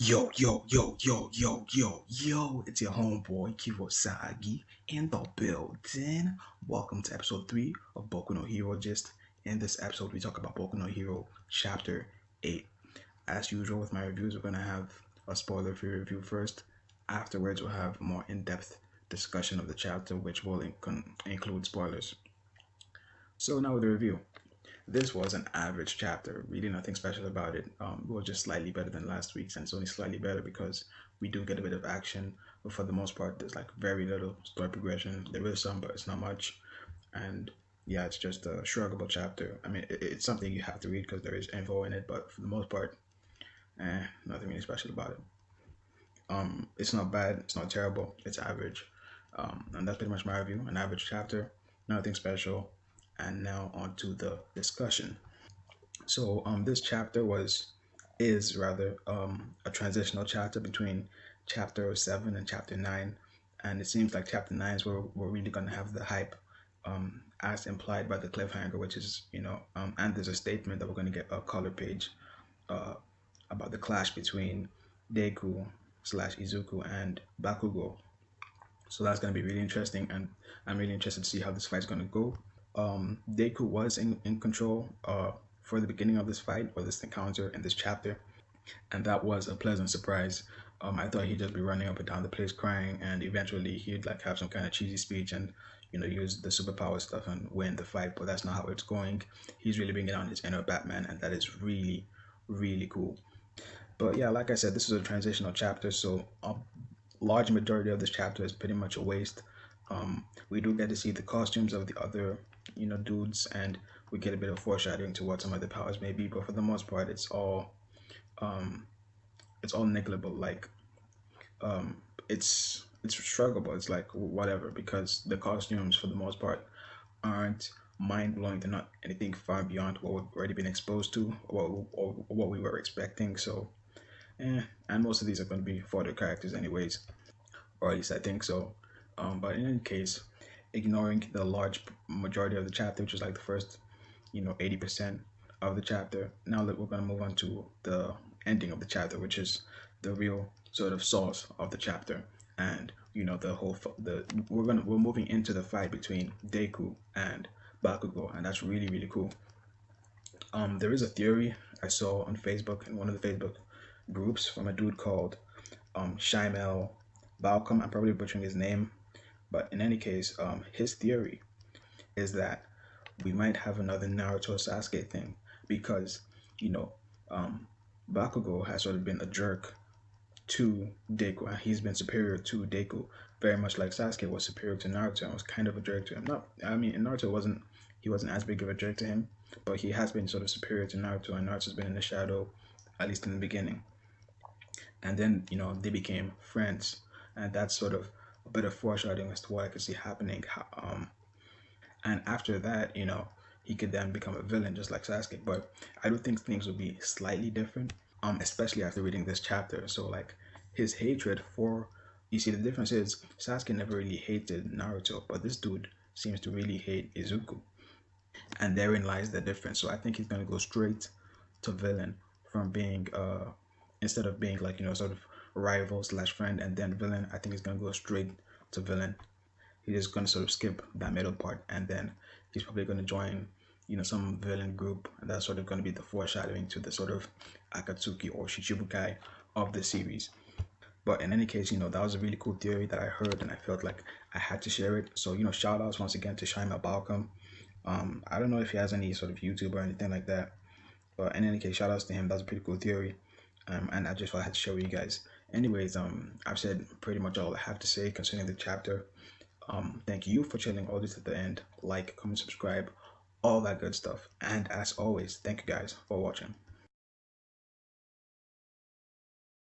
Yo, it's your homeboy Kiiro in the building. Welcome to episode 3 of Boku no Hero Gist. In this episode, we talk about Boku no Hero Chapter 8. As usual with my reviews, we're going to have a spoiler-free review first. Afterwards, we'll have more in-depth discussion of the chapter, which will include spoilers. So now with the review. This was an average chapter, really nothing special about it. It was just slightly better than last week's, and it's only slightly better because we do get a bit of action, but for the most part, there's like very little story progression. There is some, but it's not much. And yeah, it's just a shruggable chapter. I mean, it's something you have to read because there is info in it, but for the most part, nothing really special about it. It's not bad, it's not terrible, it's average. And that's pretty much my review. An average chapter, nothing special. And now on to the discussion. So this chapter is rather a transitional chapter between chapter 7 and chapter 9, and it seems like chapter 9 is where we're really going to have the hype, as implied by the cliffhanger, which is and there's a statement that we're going to get a color page about the clash between Deku slash Izuku and Bakugo. So that's going to be really interesting, and I'm really interested to see how this fight's going to go. Deku was in control for the beginning of this fight or this encounter in this chapter, and that was a pleasant surprise. I thought he'd just be running up and down the place crying, and eventually he'd like have some kind of cheesy speech and use the superpower stuff and win the fight, but that's not how it's going. He's really bringing on his inner Batman, and that is really, really cool. But yeah, like I said, this is a transitional chapter, so a large majority of this chapter is pretty much a waste. We do get to see the costumes of the other dudes, and we get a bit of foreshadowing to what some of the powers may be, but for the most part it's all negligible. Like it's struggleable, it's like whatever, because the costumes for the most part aren't mind-blowing. They're not anything far beyond what we've already been exposed to or what we were expecting. So and most of these are going to be for the characters anyways, or at least I think so. But in any case, ignoring the large majority of the chapter, which is like the first 80% of the chapter, now that we're going to move on to the ending of the chapter, which is the real sort of source of the chapter. And we're moving into the fight between Deku and Bakugo, and that's really, really cool. There is a theory I saw on Facebook in one of the Facebook groups from a dude called Shueisha. I'm probably butchering his name, but in any case, his theory is that we might have another Naruto Sasuke thing, because Bakugo has sort of been a jerk to Deku. He's been superior to Deku, very much like Sasuke was superior to Naruto and was kind of a jerk to him. In Naruto he wasn't as big of a jerk to him, but he has been sort of superior to Naruto, and Naruto's been in the shadow, at least in the beginning. And then they became friends, and that's sort of a bit of foreshadowing as to what I could see happening. And after that, he could then become a villain just like Sasuke. But I do think things will be slightly different, especially after reading this chapter. So like his hatred for, you see, the difference is Sasuke never really hated Naruto, but this dude seems to really hate Izuku, and therein lies the difference. So I think he's gonna go straight to villain from being instead of being like sort of rival slash friend and then villain. I think he's gonna go straight to villain. He's just gonna sort of skip that middle part, and then he's probably gonna join some villain group, and that's sort of gonna be the foreshadowing to the sort of Akatsuki or Shichibukai of the series. But in any case, that was a really cool theory that I heard, and I felt like I had to share it. So shout outs once again to Shueisha. I don't know if he has any sort of YouTube or anything like that, but in any case, shout outs to him. That's a pretty cool theory, and I just thought I had to share with you guys. Anyways, I've said pretty much all I have to say concerning the chapter. Thank you for chilling all this at the end. Like, comment, subscribe, all that good stuff. And as always, thank you guys for watching.